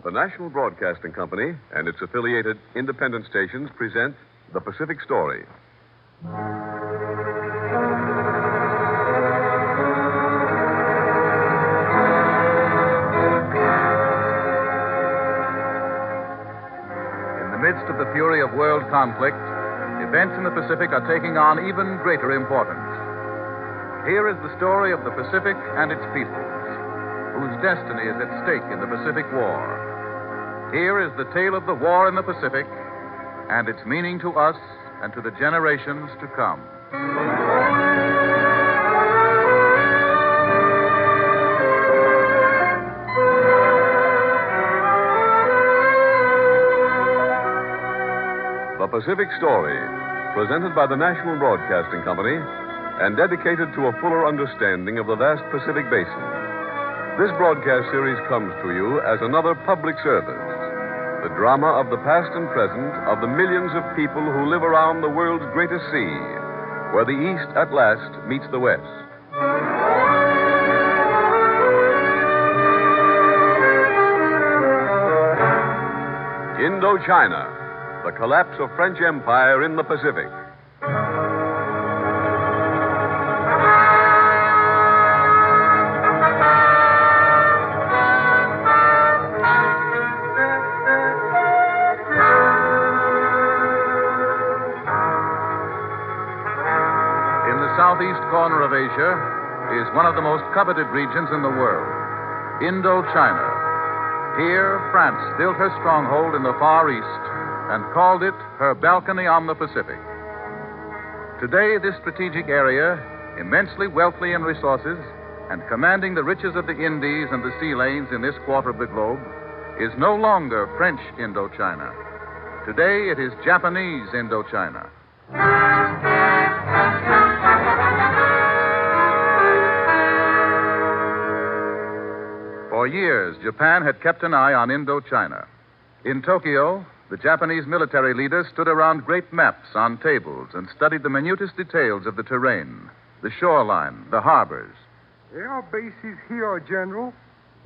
The National Broadcasting Company and its affiliated independent stations present The Pacific Story. In the midst of the fury of world conflict, events in the Pacific are taking on even greater importance. Here is the story of the Pacific and its peoples, whose destiny is at stake in the Pacific War. Here is the tale of the war in the Pacific and its meaning to us and to the generations to come. The Pacific Story, presented by the National Broadcasting Company and dedicated to a fuller understanding of the vast Pacific Basin. This broadcast series comes to you as another public service. The drama of the past and present of the millions of people who live around the world's greatest sea, where the East at last meets the West. Indochina, the collapse of French empire in the Pacific. Southeast corner of Asia is one of the most coveted regions in the world, Indochina. Here, France built her stronghold in the Far East and called it her balcony on the Pacific. Today, this strategic area, immensely wealthy in resources and commanding the riches of the Indies and the sea lanes in this quarter of the globe, is no longer French Indochina. Today, it is Japanese Indochina. For years, Japan had kept an eye on Indochina. In Tokyo, the Japanese military leaders stood around great maps on tables and studied the minutest details of the terrain, the shoreline, the harbors. Air bases here, General,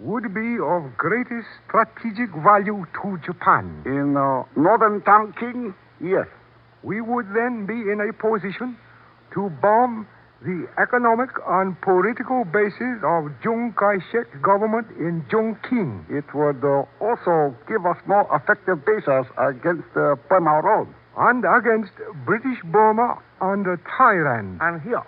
would be of greatest strategic value to Japan. In northern Tonkin, yes. We would then be in a position to bomb the economic and political basis of Chiang Kai-shek's government in Chongqing. It would also give us more effective bases against Burma Road. And against British Burma and Thailand. And here,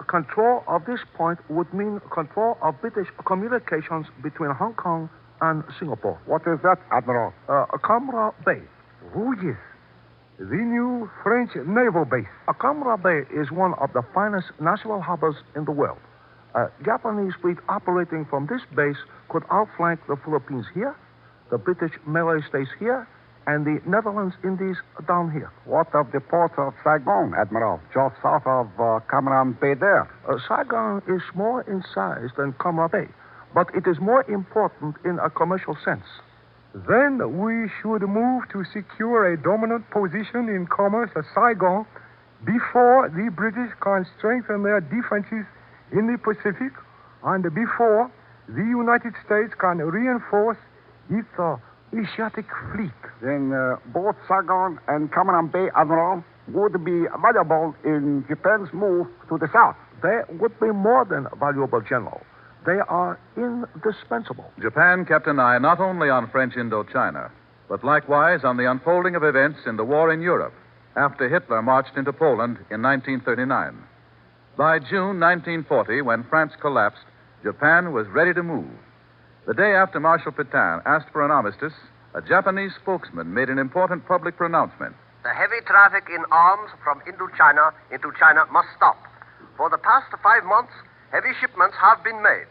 control of this point would mean control of British communications between Hong Kong and Singapore. What is that, Admiral? Akamra Bay. Oh, yes. The new French naval base. Akamra Bay is one of the finest natural harbors in the world. A Japanese fleet operating from this base could outflank the Philippines here, the British Malay states here, and the Netherlands Indies down here. What of the port of Saigon, Admiral, just south of Cam Bay there? Saigon is smaller in size than Cam Bay, but it is more important in a commercial sense. Then we should move to secure a dominant position in commerce at Saigon before the British can strengthen their defenses in the Pacific and before the United States can reinforce its Asiatic fleet. Then both Saigon and Cam Bay, Admiral, would be valuable in Japan's move to the south. They would be more than valuable, General. They are indispensable. Japan kept an eye not only on French Indochina, but likewise on the unfolding of events in the war in Europe after Hitler marched into Poland in 1939. By June 1940, when France collapsed, Japan was ready to move. The day after Marshal Pétain asked for an armistice, a Japanese spokesman made an important public pronouncement. The heavy traffic in arms from Indochina into China must stop. For the past 5 months, heavy shipments have been made.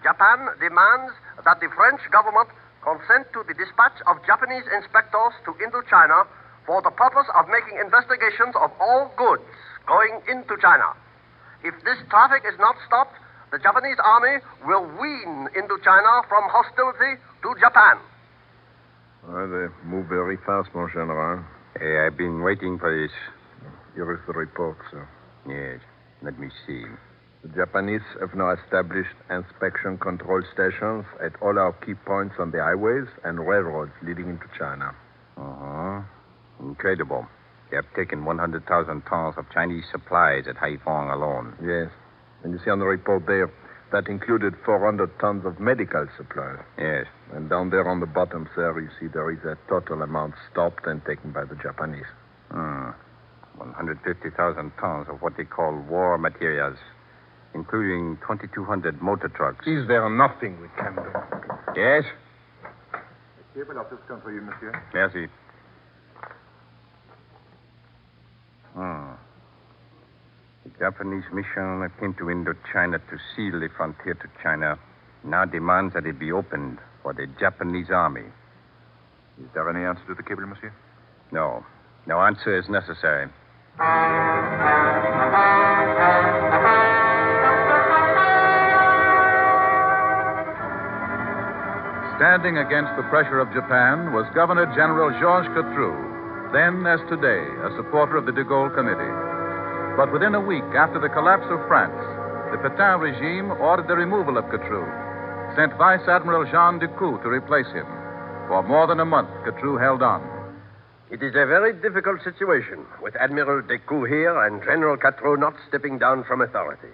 Japan demands that the French government consent to the dispatch of Japanese inspectors to Indochina for the purpose of making investigations of all goods going into China. If this traffic is not stopped, the Japanese army will wean Indochina from hostility to Japan. They move very fast, mon general. I've been waiting for this. Here is the report, sir. Yes, let me see. The Japanese have now established inspection control stations at all our key points on the highways and railroads leading into China. Uh-huh. Incredible. They have taken 100,000 tons of Chinese supplies at Haiphong alone. Yes. And you see on the report there, that included 400 tons of medical supplies. Yes. And down there on the bottom, sir, you see there is a total amount stopped and taken by the Japanese. 150,000 tons of what they call war materials, including 2,200 motor trucks. Is there nothing we can do? Yes? The cable office come for you, monsieur. Merci. The Japanese mission that came to Indochina to seal the frontier to China now demands that it be opened for the Japanese army. Is there any answer to the cable, monsieur? No. No answer is necessary. Standing against the pressure of Japan was Governor General Georges Catroux, then as today a supporter of the de Gaulle Committee. But within a week after the collapse of France, the Pétain regime ordered the removal of Catroux, sent Vice Admiral Jean Decoux to replace him. For more than a month, Catroux held on. It is a very difficult situation, with Admiral Decoux here and General Catroux not stepping down from authority.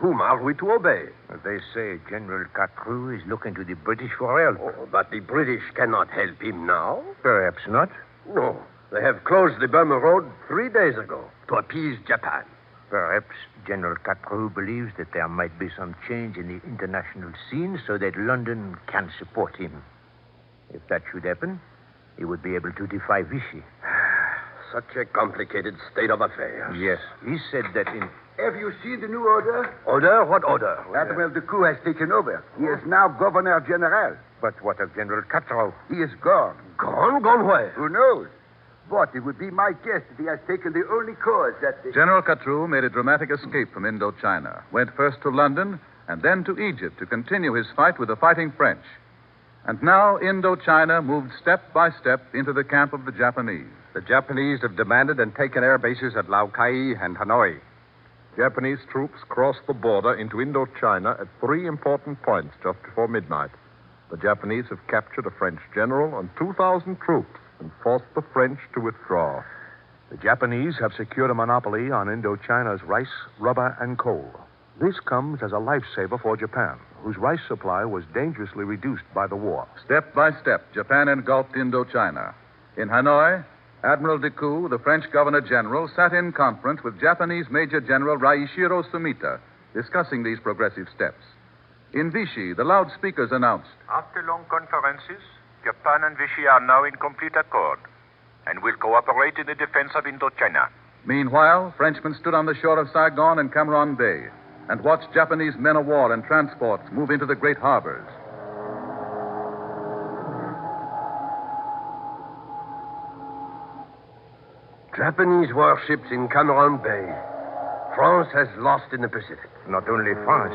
Whom are we to obey? They say General Catroux is looking to the British for help. Oh, but the British cannot help him now. Perhaps not. No. They have closed the Burma Road 3 days ago to appease Japan. Perhaps General Catroux believes that there might be some change in the international scene so that London can support him. If that should happen, he would be able to defy Vichy. Such a complicated state of affairs. Yes. He said that in... Have you seen the new order? Order? What order? Admiral Decoux has taken over. He is now Governor General. But what of General Catroux? He is gone. Gone? Gone where? Who knows? But it would be my guess that he has taken the only course that... General Catroux made a dramatic escape from Indochina, went first to London and then to Egypt to continue his fight with the fighting French. And now Indochina moved step by step into the camp of the Japanese. The Japanese have demanded and taken air bases at Lao Cai and Hanoi. Japanese troops crossed the border into Indochina at 3 important points just before midnight. The Japanese have captured a French general and 2,000 troops and forced the French to withdraw. The Japanese have secured a monopoly on Indochina's rice, rubber, and coal. This comes as a lifesaver for Japan, whose rice supply was dangerously reduced by the war. Step by step, Japan engulfed Indochina. In Hanoi, Admiral Decoux, the French Governor General, sat in conference with Japanese Major General Raishiro Sumita, discussing these progressive steps. In Vichy, the loudspeakers announced, After long conferences, Japan and Vichy are now in complete accord and will cooperate in the defense of Indochina. Meanwhile, Frenchmen stood on the shore of Saigon and Cameron Bay and watched Japanese men of war and transports move into the great harbors. Japanese warships in Cameron Bay. France has lost in the Pacific. Not only France.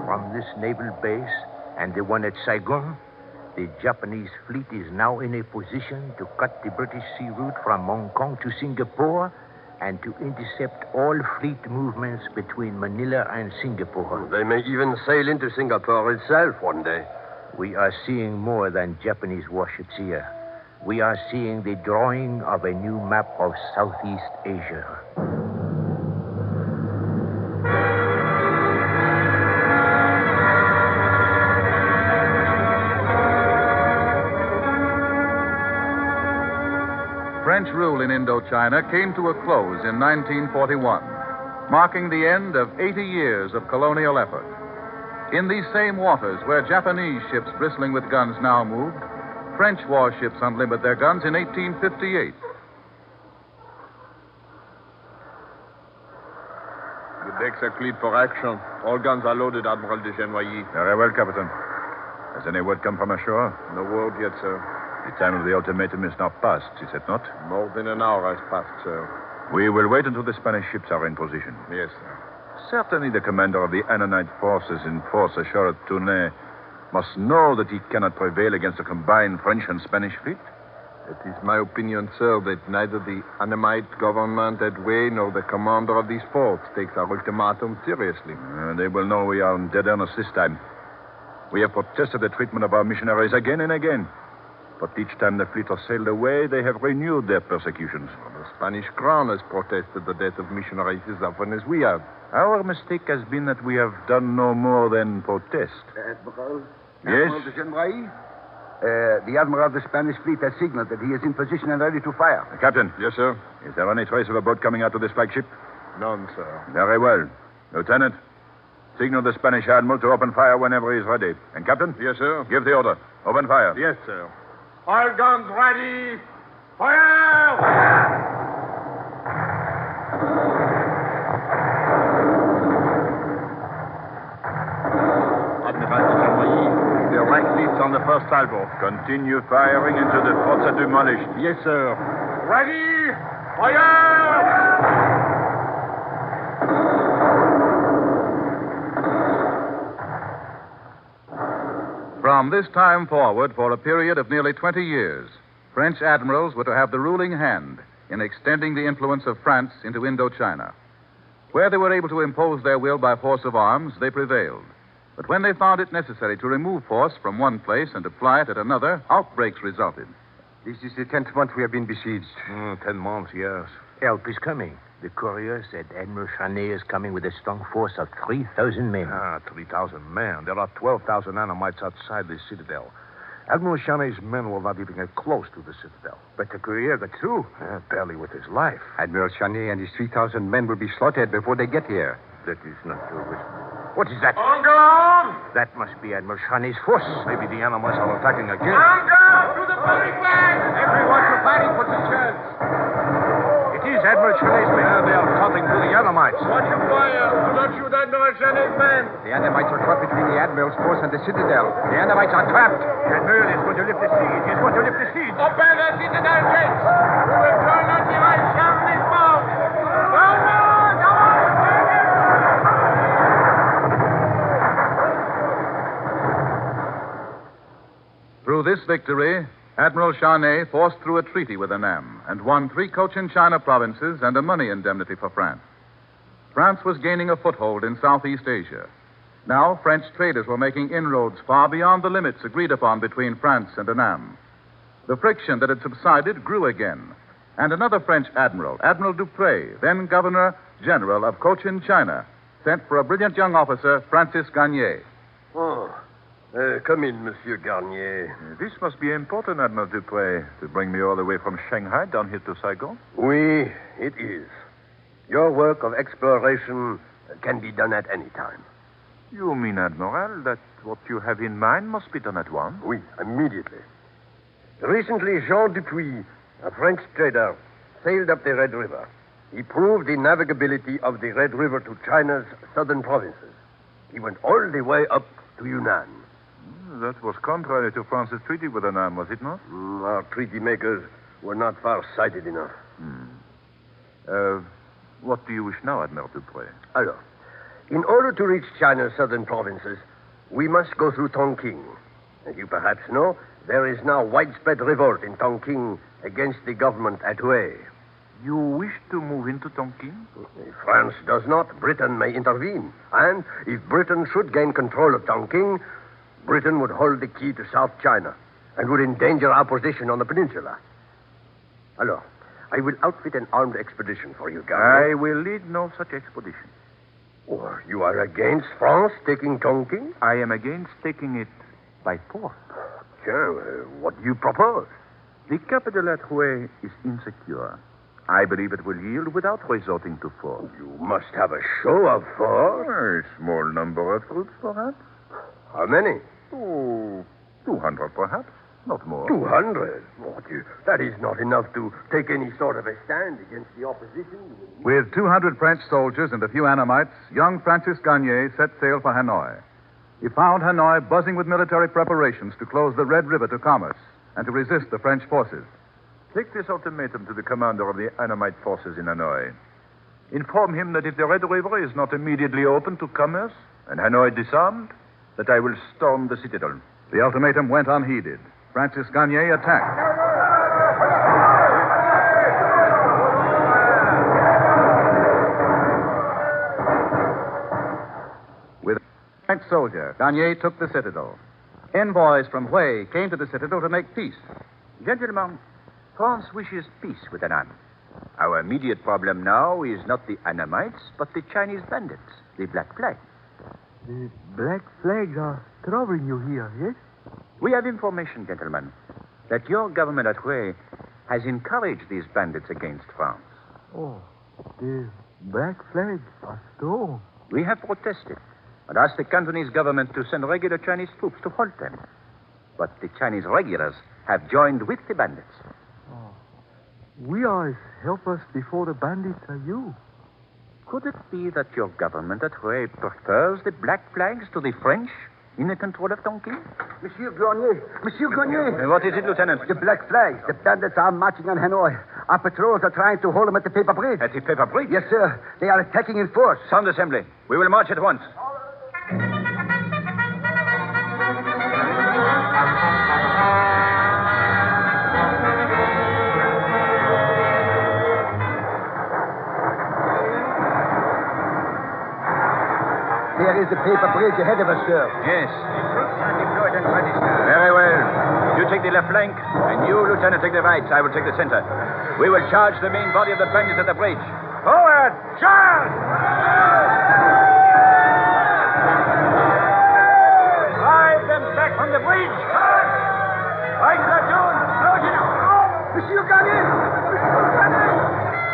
From this naval base and the one at Saigon, the Japanese fleet is now in a position to cut the British sea route from Hong Kong to Singapore and to intercept all fleet movements between Manila and Singapore. They may even sail into Singapore itself one day. We are seeing more than Japanese warships here. We are seeing the drawing of a new map of Southeast Asia. French rule in Indochina came to a close in 1941, marking the end of 80 years of colonial effort. In these same waters where Japanese ships bristling with guns now moved, French warships unlimbered their guns in 1858. The decks are cleared for action. All guns are loaded, Admiral de Genoyer. Very well, Captain. Has any word come from ashore? No word yet, sir. The time of the ultimatum is now past, is it not? More than an hour has passed, sir. We will wait until the Spanish ships are in position. Yes, sir. Certainly the commander of the Annonite forces in force ashore at Tournai must know that he cannot prevail against a combined French and Spanish fleet. It is my opinion, sir, that neither the Annamite government at Wei nor the commander of these forts takes our ultimatum seriously. They will know we are in dead earnest this time. We have protested the treatment of our missionaries again and again. But each time the fleet has sailed away, they have renewed their persecutions. The Spanish crown has protested the death of missionaries as often as we have. Our mistake has been that we have done no more than protest. Admiral? Yes? Admiral de Genry? The Admiral of the Spanish fleet has signaled that he is in position and ready to fire. Captain. Yes, sir. Is there any trace of a boat coming out of this flagship? None, sir. Very well. Lieutenant, signal the Spanish admiral to open fire whenever he is ready. And, Captain? Yes, sir. Give the order. Open fire. Yes, sir. All guns ready. Fire! The right fleet's on the first salvo. Continue firing until the forts are demolished. Yes, sir. Ready. Fire! From this time forward, for a period of nearly 20 years, French admirals were to have the ruling hand in extending the influence of France into Indochina. Where they were able to impose their will by force of arms, they prevailed. But when they found it necessary to remove force from one place and apply it at another, outbreaks resulted. This is the 10th month we have been besieged. 10 months, yes. Help is coming. The courier said Admiral Chaney is coming with a strong force of 3,000 men. 3,000 men. There are 12,000 Annamites outside the citadel. Admiral Chaney's men will not even get close to the citadel. But the courier got through. Barely with his life. Admiral Chaney and his 3,000 men will be slaughtered before they get here. That is not true. What is that? On guard! That must be Admiral Chaney's force. Maybe the Annamites are attacking again. On guard to the barricade! Everyone to fighting positions. It is Admiral Chaney's men. They are cutting through the Annamites. Watch your fire. Do not shoot Admiral Chaney's men. The Annamites are caught between the Admiral's force and the citadel. The Annamites are trapped. The Admiral is going to lift the siege. He's going to lift the siege. Open the citadel gates. We will turn on the right Chaney's bow. Come on! Come on! Through this victory, Admiral Chaney forced through a treaty with Annam and won 3 Cochin China provinces and a money indemnity for France. France was gaining a foothold in Southeast Asia. Now, French traders were making inroads far beyond the limits agreed upon between France and Annam. The friction that had subsided grew again, and another French admiral, Admiral Dupré, then Governor General of Cochin China, sent for a brilliant young officer, Francis Gagné. Come in, Monsieur Garnier. This must be important, Admiral Dupré, to bring me all the way from Shanghai down here to Saigon. Oui, it is. Your work of exploration can be done at any time. You mean, Admiral, that what you have in mind must be done at once? Oui, immediately. Recently, Jean Dupuis, a French trader, sailed up the Red River. He proved the navigability of the Red River to China's southern provinces. He went all the way up to Yunnan. That was contrary to France's treaty with Annam, was it not? Our treaty makers were not far-sighted enough. What do you wish now, Admiral Dupré? Alors, in order to reach China's southern provinces, we must go through Tonking. As you perhaps know, there is now widespread revolt in Tonking against the government at Hue. You wish to move into Tonkin? If France does not, Britain may intervene. And if Britain should gain control of Tonking, Britain would hold the key to South China and would endanger our position on the peninsula. Alors, I will outfit an armed expedition for you, Garnier. I will lead no such expedition. Oh, you are against France taking Tonkin? I am against taking it by force. Sure, what do you propose? The capital at Hue is insecure. I believe it will yield without resorting to force. You must have a show of force. A small number of troops, perhaps. How many? 200, perhaps. Not more. 200? That is not enough to take any sort of a stand against the opposition. With 200 French soldiers and a few Annamites, young Francis Gagné set sail for Hanoi. He found Hanoi buzzing with military preparations to close the Red River to commerce and to resist the French forces. Take this ultimatum to the commander of the Annamite forces in Hanoi. Inform him that if the Red River is not immediately open to commerce and Hanoi disarmed, that I will storm the citadel. The ultimatum went unheeded. Francis Gagné attacked. French soldier, Gayne took the citadel. Envoys from Hui came to the citadel to make peace. Gentlemen, France wishes peace with Annan. Our immediate problem now is not the Annamites, but the Chinese bandits, the Black Flag. The black flags are troubling you here, yes? We have information, gentlemen, that your government at Hui has encouraged these bandits against France. Oh, the black flags are strong. We have protested and asked the Cantonese government to send regular Chinese troops to halt them. But the Chinese regulars have joined with the bandits. We are as helpless before the bandits are you. Could it be that your government at Hui prefers the Black Flags to the French in the control of Tonkin? Monsieur Grenier. What is it, Lieutenant? The black flags. The bandits are marching on Hanoi. Our patrols are trying to hold them at the paper bridge. At the paper bridge? Yes, sir. They are attacking in force. Sound assembly. We will march at once. There is the paper bridge ahead of us, sir. Yes. Very well. You take the left flank, and you, Lieutenant, take the right. I will take the center. We will charge the main body of the bandits at the bridge. Forward! Charge! Drive them back from the bridge! Right, platoon! Load it up! Monsieur Gayne! Monsieur Gayne!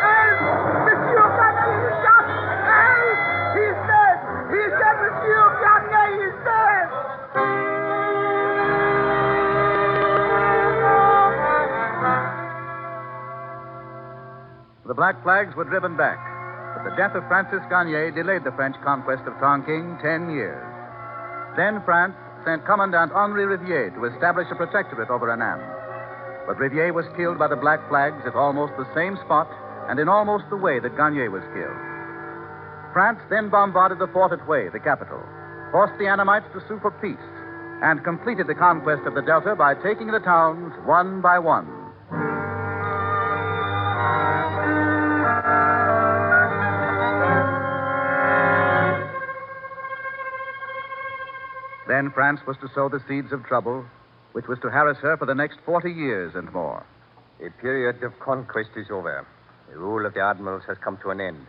Help! Monsieur Gayne is shot! Help! He's dead! He's dead! Monsieur Gayne is dead! The Black Flags were driven back, but the death of Francis Gayne delayed the French conquest of Tonkin 10 years. Then France sent Commandant Henri Riviere to establish a protectorate over Annan. But Riviere was killed by the Black Flags at almost the same spot and in almost the way that Gayne was killed. France then bombarded the fort at Hui, the capital, forced the Annamites to sue for peace, and completed the conquest of the Delta by taking the towns one by one. Then France was to sow the seeds of trouble, which was to harass her for the next 40 years and more. A period of conquest is over. The rule of the admirals has come to an end.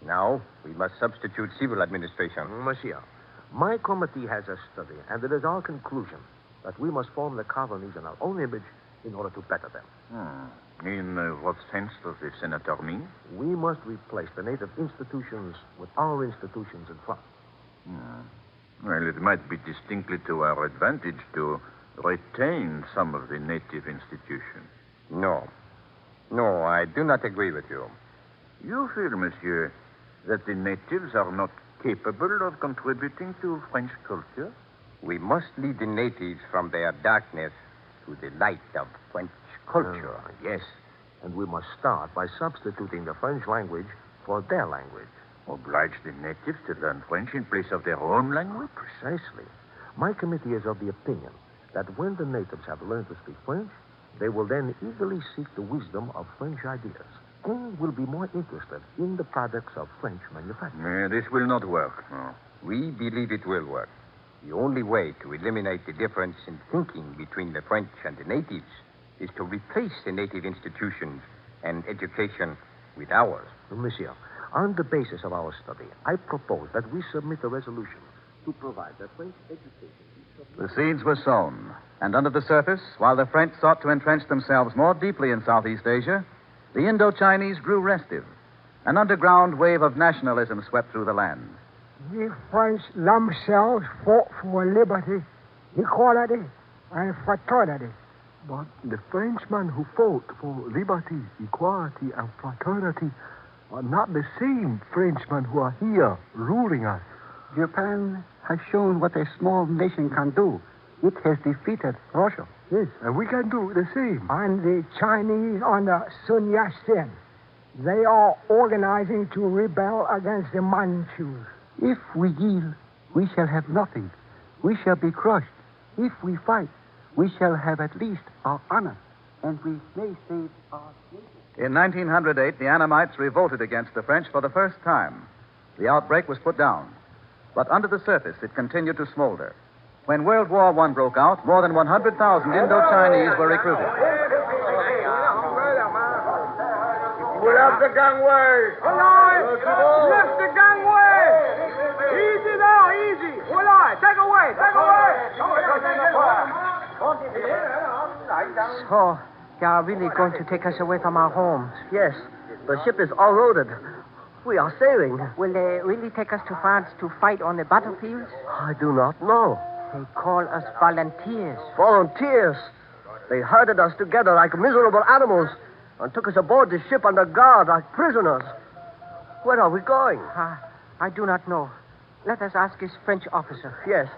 Now, we must substitute civil administration. Monsieur, my committee has a study, and it is our conclusion that we must form the colonies in our own image in order to better them. In what sense does the senator mean? We must replace the native institutions with our institutions in France. Well, it might be distinctly to our advantage to retain some of the native institutions. No. No, I do not agree with you. You feel, monsieur, that the natives are not capable of contributing to French culture? We must lead the natives from their darkness to the light of French culture. Yes, and we must start by substituting the French language for their language. Oblige the natives to learn French in place of their own language? Precisely. My committee is of the opinion that when the natives have learned to speak French, they will then eagerly seek the wisdom of French ideas and will be more interested in the products of French manufacture. This will not work. No. We believe it will work. The only way to eliminate the difference in thinking between the French and the natives is to replace the native institutions and education with ours. Monsieur, on the basis of our study, I propose that we submit a resolution to provide that French education. The seeds were sown, and under the surface, while the French sought to entrench themselves more deeply in Southeast Asia, the Indo-Chinese grew restive. An underground wave of nationalism swept through the land. The French themselves fought for liberty, equality, and fraternity. But the Frenchmen who fought for liberty, equality, and fraternity are not the same Frenchmen who are here ruling us. Japan has shown what a small nation can do. It has defeated Russia. Yes, and we can do the same. And the Chinese under Sun Yat-sen, they are organizing to rebel against the Manchus. If we yield, we shall have nothing. We shall be crushed. If we fight, we shall have at least our honor, and we may save our nation. In 1908, the Annamites revolted against the French for the first time. The outbreak was put down. But under the surface, it continued to smolder. When World War I broke out, more than 100,000 Indo-Chinese were recruited. Pull up the gangway. Hold on. Lift the gangway. Easy now, easy. Hold on. Take away. So, they are really going to take us away from our homes. Yes, the ship is all loaded. We are sailing. Will they really take us to France to fight on the battlefields? I do not know. They call us volunteers. Volunteers. They herded us together like miserable animals and took us aboard the ship under guard like prisoners. Where are we going? I do not know. Let us ask his French officer. Yes.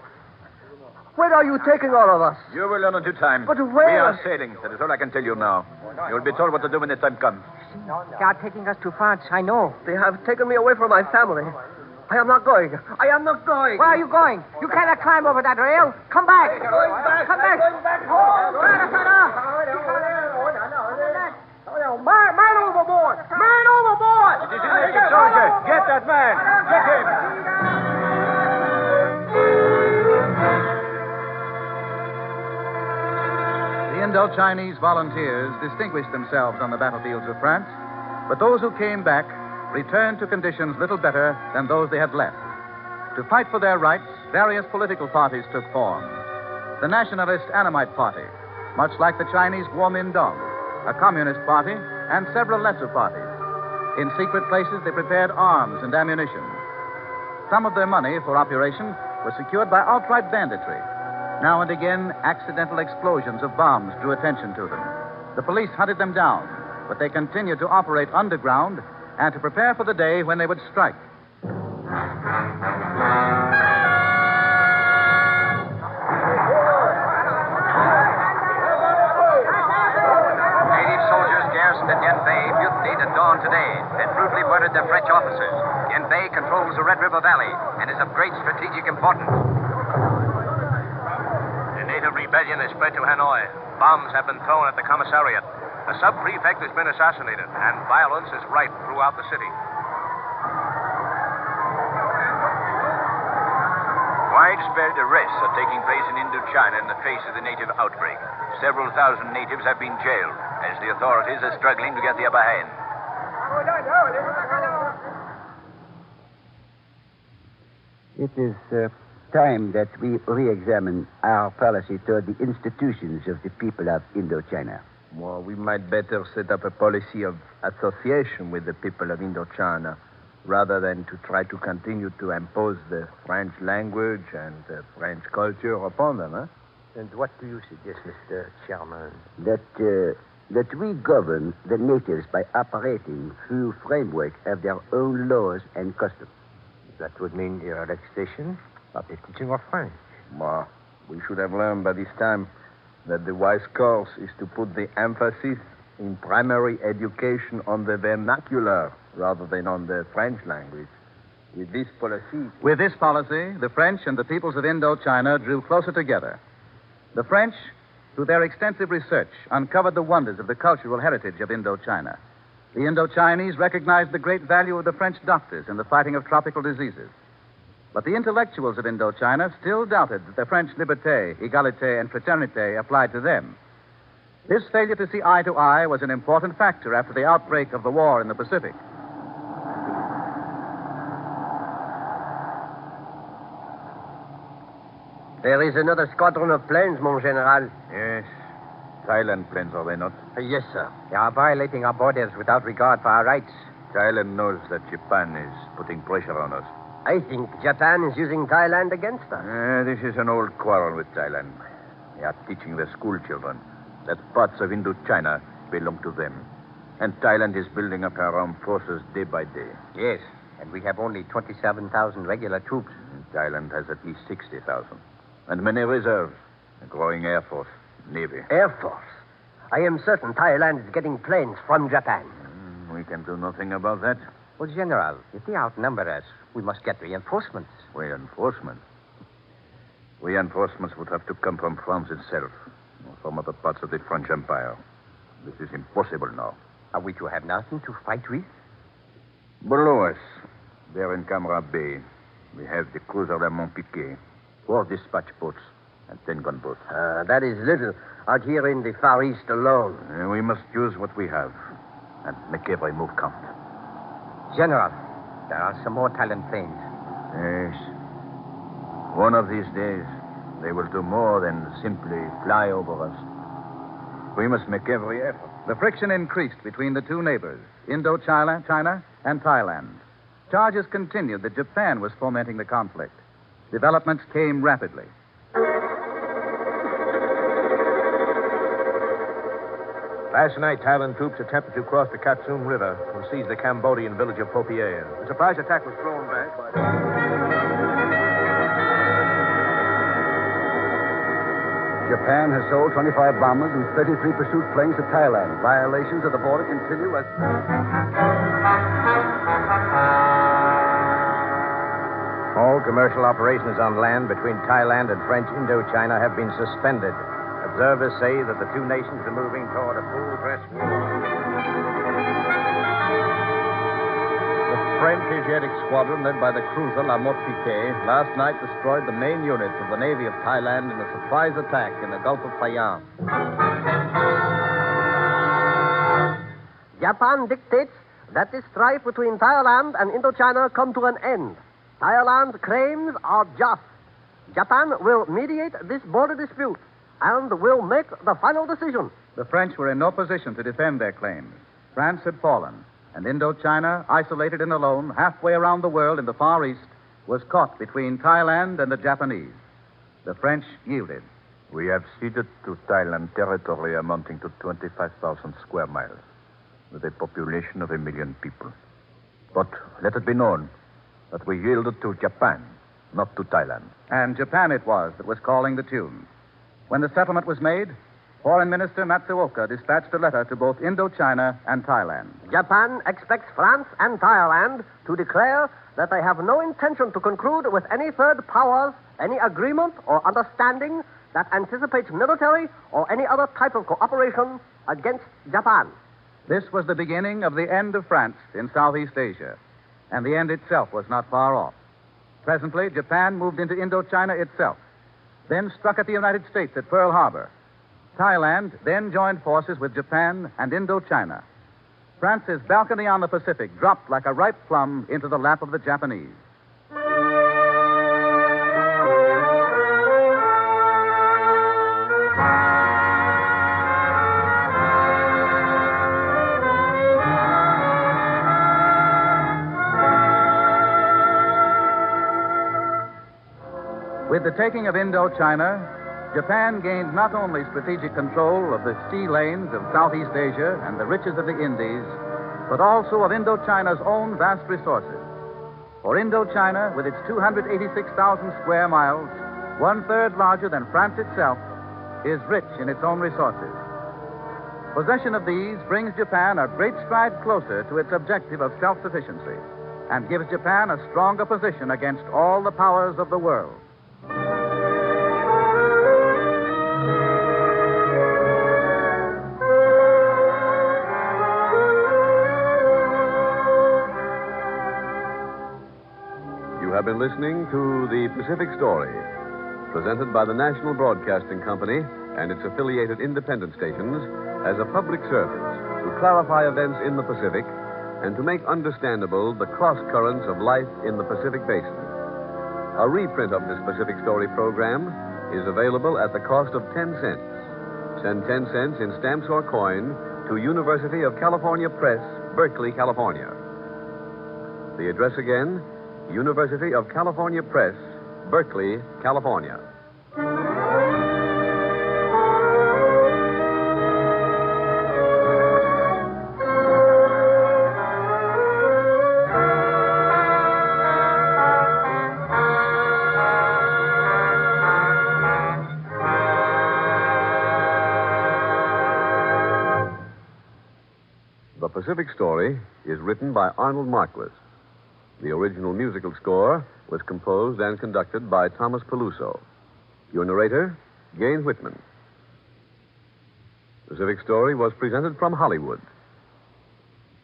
Where are you taking all of us? You will learn in due time. But where? We are sailing. That is all I can tell you now. You'll be told what to do when the time comes. They are taking us to France, I know. They have taken me away from my family. I am not going. I am not going. Where are you going? You cannot climb over that rail. Come back. Going back. Come back. Going back home. Man overboard. Man overboard. It is an naked soldier. Get that man. Get him. The Indo-Chinese volunteers distinguished themselves on the battlefields of France, but those who came back returned to conditions little better than those they had left. To fight for their rights, various political parties took form. The Nationalist Annamite Party, much like the Chinese Kuomintang, a communist party, and several lesser parties. In secret places, they prepared arms and ammunition. Some of their money for operation was secured by outright banditry. Now and again, accidental explosions of bombs drew attention to them. The police hunted them down, but they continued to operate underground and to prepare for the day when they would strike. Native soldiers garrisoned at Yanbei mutinied at dawn today and brutally murdered their French officers. Yanbei controls the Red River Valley and is of great strategic importance. The native rebellion has spread to Hanoi. Bombs have been thrown at the commissariat. A sub-prefect has been assassinated, and violence is rife throughout the city. Widespread arrests are taking place in Indochina in the face of the native outbreak. Several thousand natives have been jailed, as the authorities are struggling to get the upper hand. It is time that we re-examine our policy toward the institutions of the people of Indochina. Well, we might better set up a policy of association with the people of Indochina rather than to try to continue to impose the French language and the French culture upon them, huh? And what do you suggest, Mr. Chairman? That we govern the natives by operating through framework of their own laws and customs. That would mean the relaxation of the teaching of French. Well, we should have learned by this time that the wise course is to put the emphasis in primary education on the vernacular rather than on the French language. With this policy, the French and the peoples of Indochina drew closer together. The French, through their extensive research, uncovered the wonders of the cultural heritage of Indochina. The Indochinese recognized the great value of the French doctors in the fighting of tropical diseases. But the intellectuals of Indochina still doubted that the French liberté, égalité, and fraternité applied to them. This failure to see eye to eye was an important factor after the outbreak of the war in the Pacific. There is another squadron of planes, mon général. Yes. Thailand planes, are they not? Yes, sir. They are violating our borders without regard for our rights. Thailand knows that Japan is putting pressure on us. I think Japan is using Thailand against us. This is an old quarrel with Thailand. They are teaching their school children that parts of Indochina belong to them. And Thailand is building up her armed forces day by day. Yes, and we have only 27,000 regular troops. And Thailand has at least 60,000. And many reserves. A growing air force, navy. Air force? I am certain Thailand is getting planes from Japan. We can do nothing about that. Well, General, if they outnumber us, we must get reinforcements. Reinforcements? Reinforcements would have to come from France itself, or from other parts of the French Empire. This is impossible now. Are we to have nothing to fight with? Below us, there in Camera Bay, We have the cruiser de Montpiquet, 4 dispatch boats, and 10 gunboats. That is little out here in the Far East alone. We must use what we have and make every move count. General, there are some more Thailand planes. Yes. One of these days, they will do more than simply fly over us. We must make every effort. The friction increased between the two neighbors, China, and Thailand. Charges continued that Japan was fomenting the conflict. Developments came rapidly. Last night, Thailand troops attempted to cross the Katsum River and seize the Cambodian village of Popier. The surprise attack was thrown back by... Japan has sold 25 bombers and 33 pursuit planes to Thailand. Violations of the border continue as... All commercial operations on land between Thailand and French Indochina have been suspended. Observers say that the two nations are moving toward a full-dress war. The French Asiatic Squadron, led by the cruiser La Motte-Piquet, last night destroyed the main units of the Navy of Thailand in a surprise attack in the Gulf of Siam. Japan dictates that the strife between Thailand and Indochina come to an end. Thailand's claims are just. Japan will mediate this border dispute and will make the final decision. The French were in no position to defend their claims. France had fallen, and Indochina, isolated and alone, halfway around the world in the Far East, was caught between Thailand and the Japanese. The French yielded. We have ceded to Thailand territory amounting to 25,000 square miles, with a population of 1 million people. But let it be known that we yielded to Japan, not to Thailand. And Japan it was that was calling the tune. When the settlement was made, Foreign Minister Matsuoka dispatched a letter to both Indochina and Thailand. Japan expects France and Thailand to declare that they have no intention to conclude with any third powers any agreement or understanding that anticipates military or any other type of cooperation against Japan. This was the beginning of the end of France in Southeast Asia, and the end itself was not far off. Presently, Japan moved into Indochina itself, then struck at the United States at Pearl Harbor. Thailand then joined forces with Japan and Indochina. France's balcony on the Pacific dropped like a ripe plum into the lap of the Japanese. With the taking of Indochina, Japan gained not only strategic control of the sea lanes of Southeast Asia and the riches of the Indies, but also of Indochina's own vast resources. For Indochina, with its 286,000 square miles, 1/3 larger than France itself, is rich in its own resources. Possession of these brings Japan a great stride closer to its objective of self-sufficiency and gives Japan a stronger position against all the powers of the world. You have been listening to The Pacific Story, presented by the National Broadcasting Company and its affiliated independent stations as a public service to clarify events in the Pacific and to make understandable the cross currents of life in the Pacific Basin. A reprint of this Pacific Story program is available at the cost of 10 cents. Send 10 cents in stamps or coin to University of California Press, Berkeley, California. The address again, University of California Press, Berkeley, California. The Pacific Story is written by Arnold Marquis. The original musical score was composed and conducted by Thomas Peluso. Your narrator, Gayne Whitman. Pacific Story was presented from Hollywood.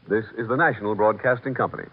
This is the National Broadcasting Company.